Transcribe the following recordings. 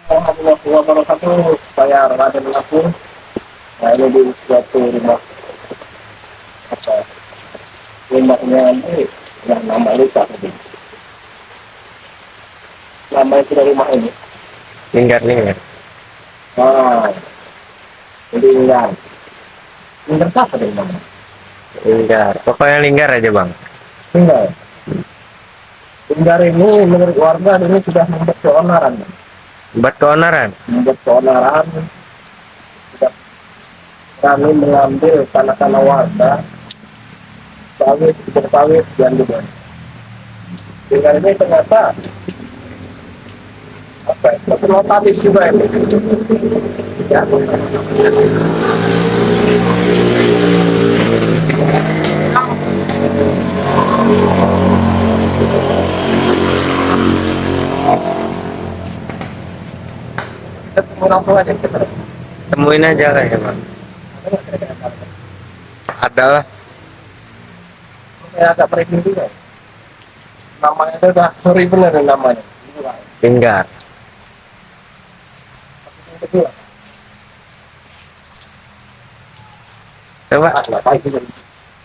Warahmatullahi wabarakatuh. Saya Raden Lampung. Nah, ini di suatu rumah apa? Rumahnya ini yang nama lupa tadi. Nama itu dari rumah ini. Lingkar. Ah, jadi enggak. Enggak apa dari mana? Lingkar. Pokoknya lingkar aja, Bang. Enggak. Enggak ini menurut warga ini sudah membuat keonaran. Buat keonaran. Membuat keonaran. Sudah kami mengambil tanah-tanah warga sawit dan juga. Dengan ini ternyata apa ya, notaris juga ini ya. Kita temu langsung aja kita Temuin aja kayaknya, Bang. Adalah saya agak merinding juga namanya itu udah sorry bener namanya lingkar. yang kedua Coba, apa itu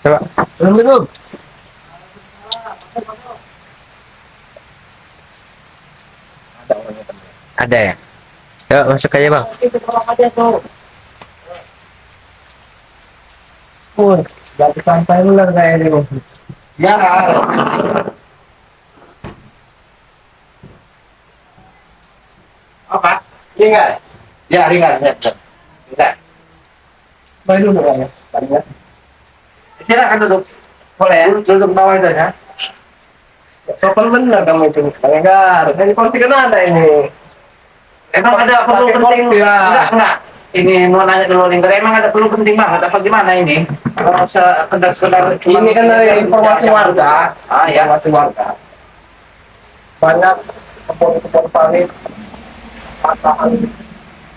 coba. belum ada orangnya teman. Ada ya? Yuk, masuk aja, Bang. Itu orang aja tuh. Pur, jadi sampai bener kayak ini. Ya, Apa? tinggal. Ya, ringan, ya, betul. Ringan. Baik dulu kan ya. Tadinya. Silakan duduk. Boleh ya? Duduk bawah itu ya. Sopan bener kamu itu. Enggak, ini kursi kan ada ini. Emang ada perlu Pakai penting? kursi lah. Enggak. Ini mau nanya dulu, Lingkar. Emang ada perlu penting banget? Apa gimana ini? Kalau sekedar cuma Ini kan dari informasi warga. Ah, ya. Informasi warga. Banyak kebun-kebun sawit patahan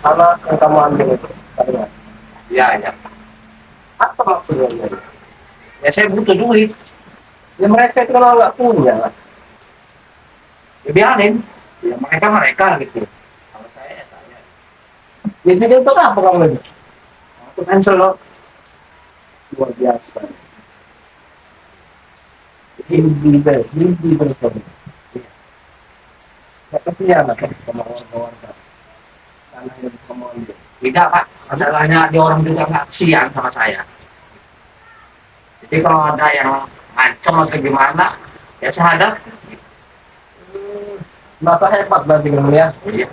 tanah yang kamu ambil itu. Tadinya. Ya, ya. Apa maksudnya? Ya, saya butuh duit. Ya mereka itu kalau nggak punya, Ya, biarin. Ya, mereka gitu. Kalau saya, ya saya. jadi itu apa kamu ini? Itu cancel loh. Luar biasa. Ini berikut. Ya kasihan lah sama warga-warga. Tanah yang kamu ambil. Tidak, Pak. Masalahnya di orang juga nggak kesian sama saya. Jadi kalau ada yang ngancam atau gimana, ya saya hadapi. Masa hebat berarti kamu ya. Iya,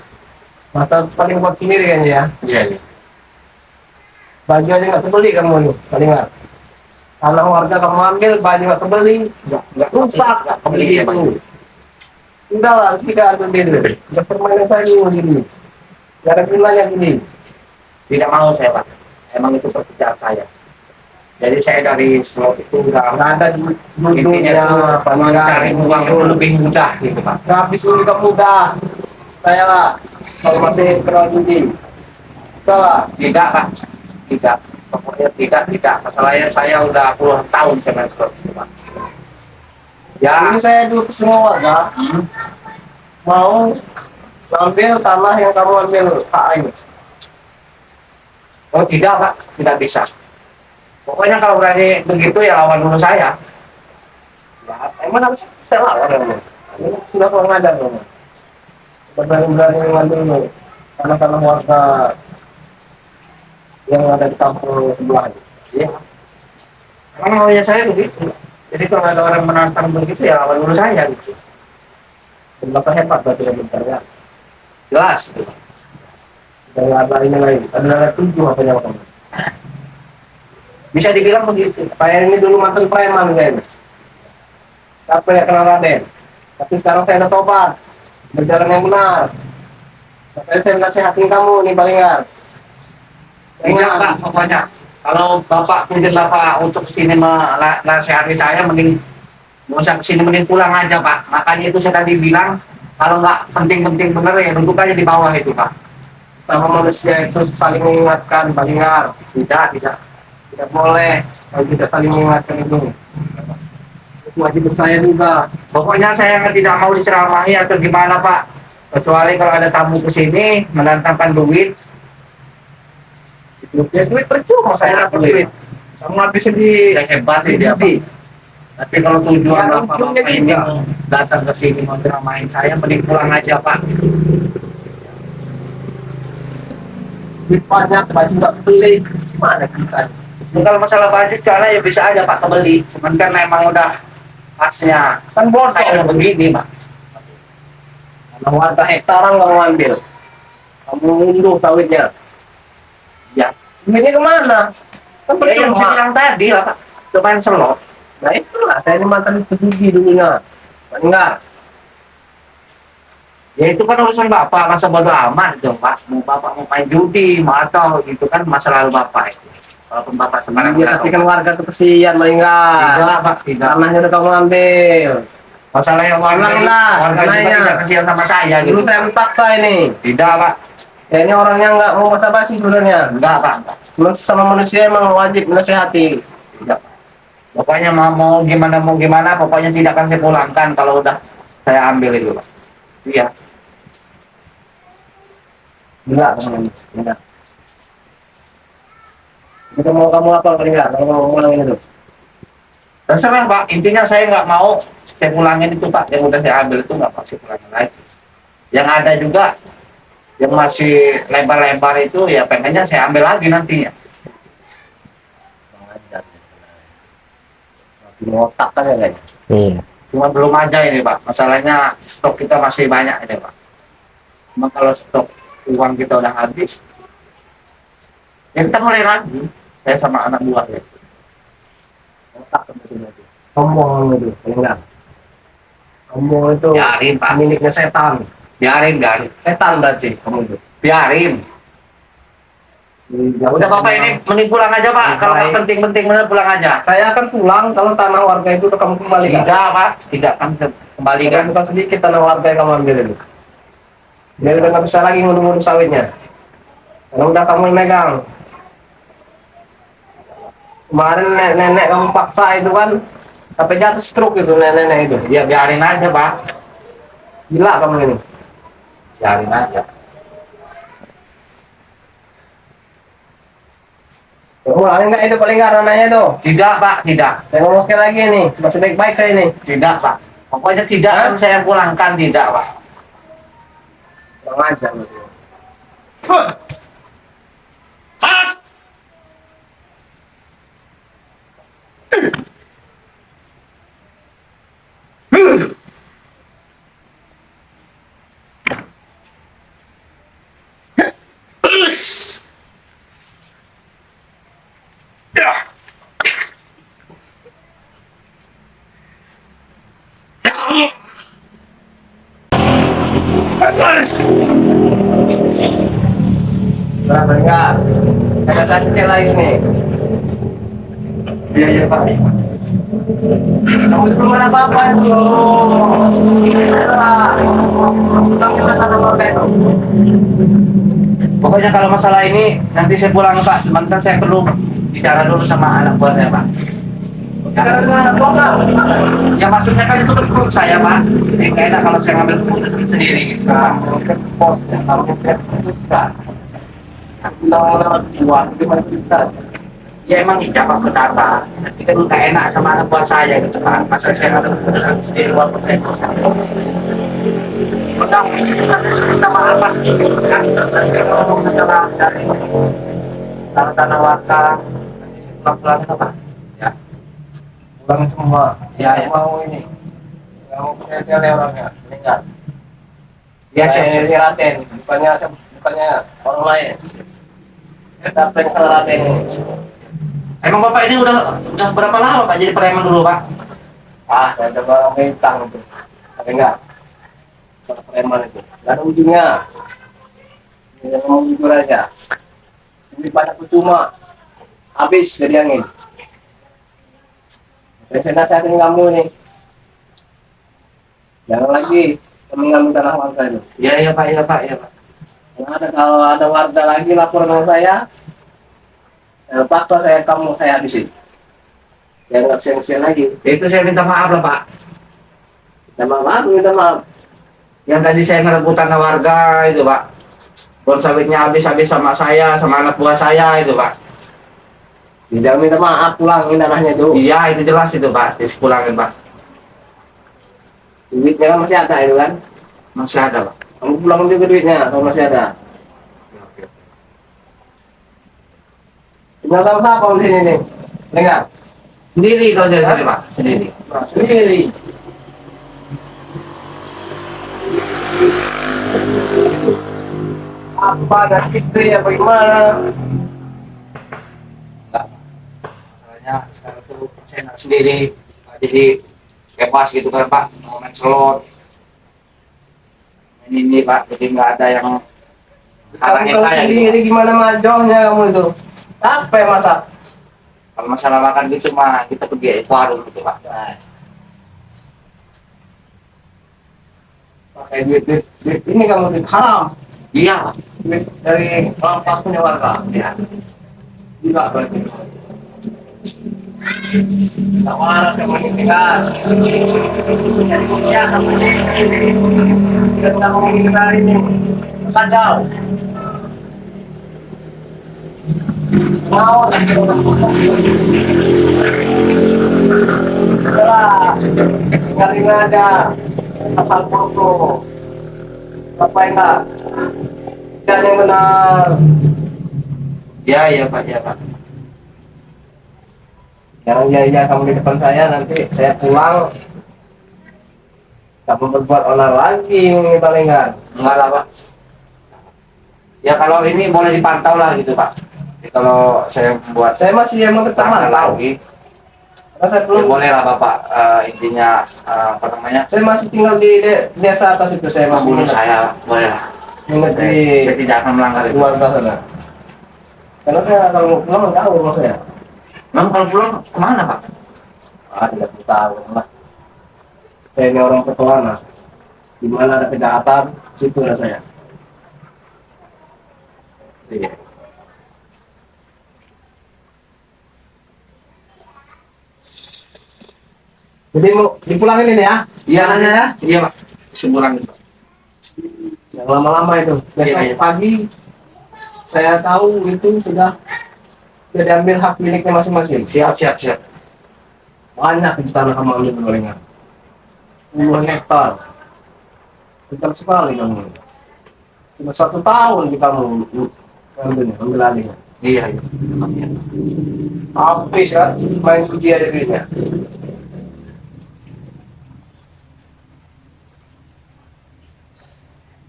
Masa paling kuat sendiri kayaknya ya. iya, iya. Baju aja nggak kebeli kamu nih, paling nggak. Tanah warga kamu ambil, baju nggak kebeli, Nggak rusak, nggak kebeli saya baju. itu. Enggak lah, tidak ada dulu. Udah permainan saya gini. Gak ada gunanya gini. Tidak mau saya, Pak. Emang itu pekerjaan saya. Jadi saya dari slow itu Nggak nggak ada intinya dulunya, tuh mencari uang itu lebih mudah gitu, Pak. habis dulu kamu mudah. Saya lah, kalau masih kenal judi. Enggak lah, Tidak, Pak. Tidak. Pokoknya tidak. Masalahnya saya udah puluhan tahun saya main slot itu, Pak. Ya, ini saya dulu ke semua warga, mau ngambil tanah yang kamu ambil hak ini. oh tidak, Pak. Tidak bisa. Pokoknya kalau berani begitu ya lawan dulu saya. Ya, emang harus saya lawan kamu. Ini sudah kurang ajar kamu. Berani-berani ngambil nih tanah-tanah warga yang ada di kampung sebelah ini. Iya. Emang maunya saya begitu. Jadi kalau ada orang menantang begitu ya lawan dulu saya gitu. Masa hebat berarti ya bentar ya. Jelas. Gitu. Dari ada ini lagi, ada 7 apa yang kamu. Bisa dibilang begitu. Saya ini dulu mantan preman kayaknya. Tapi ya kenal Raden. Tapi sekarang saya udah tobat. Berjalan yang benar. Makanya saya nasihatin kamu nih Balingar. Tidak, Pak, pokoknya kalau Bapak mungkin Bapak untuk kesini menasehati saya, mending nggak usah kesini, mending pulang aja, Pak. Makanya itu saya tadi bilang kalau nggak penting-penting bener ya duduk aja di bawah itu, Pak. Sama manusia itu saling mengingatkan Balingar. Tidak boleh kalau tidak saling mengingatkan itu. Itu wajib saya juga. Pokoknya saya tidak mau diceramahi atau gimana, Pak. Kecuali kalau ada tamu ke sini mendatangkan duit, Ya duit percuma saya dapat duit. Kamu habisin di saya hebat sih dia, Pak. Tapi kalau tujuan bapak-bapak ini mau datang ke sini mau ceramain saya, mending pulang aja, Pak. duit banyak, baju nggak beli. Gimana kita? Kalau masalah budget karena ya bisa aja Pak kebeli. Cuman kan emang udah pasnya Kan bos saya udah begini Pak. kalau warga hektaran nggak mau ambil. Kamu unduh sawitnya. Ya, Ini kemana? Kan ya yang saya percuma. bilang tadi lah Pak. Cobain selot. Nah itulah, saya ini mantan penjudi dulunya. Enggak. Ya itu kan urusan Bapak, masa bodo amat itu Pak. Mau Bapak mau main judi, mau atau gitu kan masa lalu Bapak itu. Walaupun Bapak sebenarnya Iya, tapi kan warga tuh kesian, enggak. tidak Pak, tidak. Tanahnya udah kamu ambil. Masalah yang warga, Ulang lah, warga juga tanahnya. tidak kasihan sama saya gitu. Dulu saya dipaksa ini. Tidak Pak, Ya ini orangnya nggak mau basa-basi sebenarnya. enggak Pak. Enggak. Cuma sama manusia emang wajib menasehati. Tidak. Pokoknya mau gimana, pokoknya tidak akan saya pulangkan kalau udah saya ambil itu Pak. Iya. Enggak, kamu enggak. Kita mau kamu apa paling enggak? Kalau mau ngulangin itu. Terserah Pak, intinya saya nggak mau saya pulangin itu Pak, yang udah saya ambil itu nggak pasti pulangin lagi. Yang ada juga yang masih lebar-lebar itu ya pengennya saya ambil lagi nantinya. Wajar. Ngotak kan ya kayaknya. Iya. Cuma belum aja ini Pak, masalahnya stok kita masih banyak ini Pak. Cuma kalau stok uang kita udah habis, ya kita mulai lagi. Saya sama anak buah ya. Ngotak kan itu. Sombong itu, paling enggak. Sombong itu Biarin Pak, miliknya setan. biarin. Setan berarti kamu itu. Biarin. Ya Udah Bapak ini mending pulang aja Pak, kalau nggak penting-penting bener pulang aja. Saya akan pulang kalau tanah warga itu udah kamu kembalikan. Tidak Pak, tidak kan kembalikan. Bukan sedikit tanah warga yang kamu ambil itu. Dia udah nggak bisa lagi ngurus-ngurus sawitnya. Karena udah kamu yang megang. Kemarin nenek kamu paksa itu kan, sampai jatuh stroke itu nenek itu. Ya biarin aja Pak, Gila kamu ini. biarin aja. Ulangin nggak itu paling nggak rananya itu. Tidak Pak, tidak. Saya ngomong sekali lagi nih, masih baik-baik saya ini. Tidak Pak. Pokoknya tidak kan saya pulangkan, tidak Pak. Kurang ajar. Nah, enggak. Saya tadi sekali lagi nih. Iya Pak. Kamu itu belum ada apa-apa itu. Kita tanam warga itu. Pokoknya kalau masalah ini nanti saya pulang Pak. Cuman kan saya perlu bicara dulu sama anak buah saya Pak. Karena itu anak buah nggak? Ya maksudnya kan itu menurut saya Pak. Jadi nggak enak kalau saya ngambil keputusan sendiri gitu. Kamu ke pos, kamu ke pusat. Lewat buah, gimana kita? Ya emang ijabah benar Pak. Tapi kan nggak enak sama anak buah saya gitu Pak. Masa saya ngambil keputusan sendiri walaupun saya bosan. Udah, kita maaf Pak. Kan nanti ngomong masalah dari tanah warga. Nanti saya pulang-pulang itu Pak. Ya. Pulang semua. Ya, ya. Mau ini. Nggak mau punya tele orangnya. Meninggal. Ya, Saya siap. ini Raden, bukannya orang lain. Siapa yang kalau Raden ini? Emang Bapak ini udah berapa lama Pak jadi preman dulu Pak? Ah, saya ada barang bintang itu. Tapi enggak. Soal preman itu. Nggak ada ujungnya. Ini yang mau jujur aja. Ini banyak percuma. Habis jadi angin. Saya nasihatin kamu nih. Jangan lagi mengambil tanah warga itu. Iya Pak, iya Pak, iya Pak. Kalau ada warga lagi lapor sama saya paksa saya habisin. Ya nggak kesian lagi. Itu saya minta maaf lah Pak. Minta maaf. Yang tadi saya ngerebutan na warga itu Pak. Pohon sawitnya habis-habis sama saya, sama anak buah saya itu Pak. Tidak minta maaf, pulangin tanahnya tuh. Iya itu jelas itu Pak, pulangin Pak. Duitnya kan masih ada itu kan. Masih ada Pak. Kamu pulang juga duitnya, kalau masih ada. Tinggal sama siapa di sini nih? Dengar. Sendiri kalau saya sendiri Pak, sendiri. Nah, sendiri. Apa dan itu ya bagaimana? Masalahnya sekarang tuh saya nggak sendiri, jadi bebas gitu kan Pak, mau main slot. Ini Pak, jadi nggak ada yang halangin Kalau saya gitu. sendiri gimana majohnya kamu itu? Apa yang masak? Kalau masalah makan gitu mah kita pergi ke warung gitu Pak. Pakai duit ini kamu duit haram. Iya Pak. Duit dari rampas punya warga. Ya. Gila berarti. Tak waras kamu ini kan. Ya, kamu ini. Kita tidak mau kita ini. Kacau. Mau lah. Tinggalin aja. Kapal foto. Apa enggak? Jangan yang benar. Iya iya Pak, ya Pak. Jangan iya kamu di depan saya, nanti saya pulang kamu berbuat onar lagi ini paling enggak. Enggak lah Pak. Ya kalau ini boleh dipantau lah gitu Pak. Jadi kalau saya buat Saya masih yang mau tetap tangan mantau. lagi, Karena saya ya belum, boleh lah Bapak. Intinya apa namanya? saya masih tinggal di desa atas itu, saya masih Membunuh saya, boleh lah. ingat di Saya tidak akan melanggar itu. keluarga sana. Karena saya kalau mau pulang nggak tahu rumah saya. Memang kalau pulang kemana Pak? Tidak tahu lah. Saya ini orang petualang. Di mana ada kejahatan, situ ada saya. Iya. Jadi mau dipulangin ini ya? Iya nanya ya? Iya Pak. Sebulan itu. Yang lama-lama itu. Besok Iya, iya. pagi saya tahu itu sudah diambil hak miliknya masing-masing. Siap siap siap. Banyak di tanah kamu ambil gorengan. Puluhan hektar. Hitam sekali kamu. Cuma 1 tahun kita mau ambil alihnya. Iya iya. Iya. Habis kan main judi aja duitnya.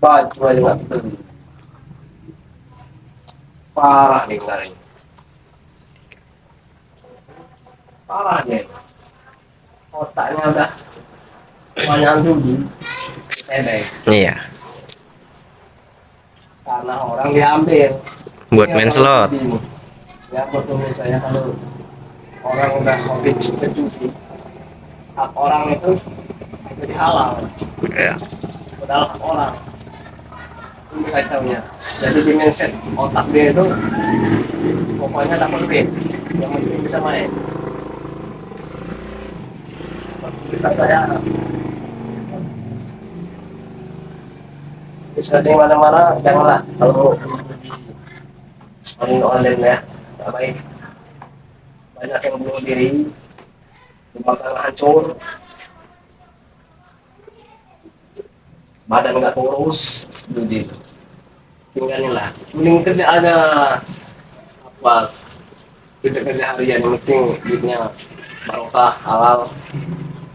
Baju aja nggak beli. Parah nih kemarin. Parah dia. Otaknya udah banyak judi. Sedek. Iya. Karena orang diambil. Buat Ini main orang slot. judi ini. Ya buat tulis saya kalau orang udah hobi suka judi, hak orang itu jadi halal. Iya. Padahal hak orang. Ini kacaunya. Jadi di mindset otak dia itu pokoknya tak duit, yang penting bisa main. Bisa saya bisa di mana-mana, janganlah kalau online ya, nggak baik. Banyak yang bunuh diri, rumah tangga hancur, badan nggak kurus, judi itu. Tinggalin lah, mending kerja aja apa, kita kerja harian, yang penting duitnya barokah, halal,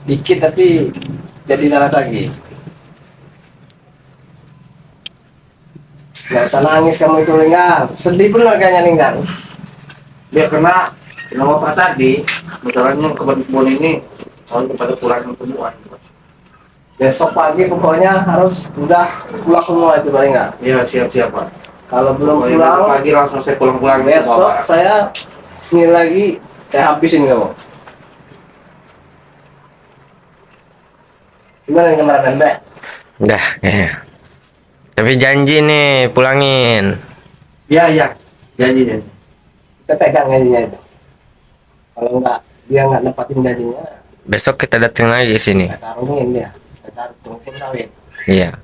dikit tapi jadi darah lagi. Nggak usah nangis kamu itu Linggang, sedih benar kayaknya Linggang. Dia kena apa tadi, kebetulannya kebun ini kalau kepada kurang tumbuhan. Besok pagi pokoknya harus udah pulang semua itu paling nggak. Iya siap siap Pak. Kalau belum Pokoknya pulang, besok pagi langsung saya pulang besok saya sini lagi, saya habisin kamu. Gimana yang kemarin Mbak? Udah kayaknya. Tapi janji nih pulangin. Iya iya. Janji deh. Kita pegang gajinya itu. Kalau nggak, dia nggak nepatin gajinya, Besok kita datang lagi ke sini. saya taruhin dia. Saya taruh tunggu sawit. Iya.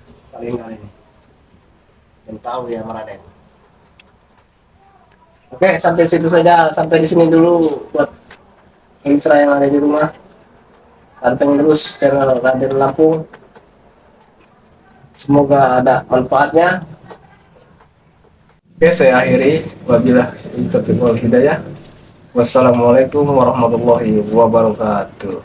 meninggal ini. Dan tahu ya Raden. Oke, sampai situ saja, sampai di sini dulu buat pemirsa yang ada di rumah. Panteng terus channel Raden Lampung. Semoga ada manfaatnya. Oke, saya akhiri. Wabillahi taufiq wal hidayah. Wassalamualaikum warahmatullahi wabarakatuh.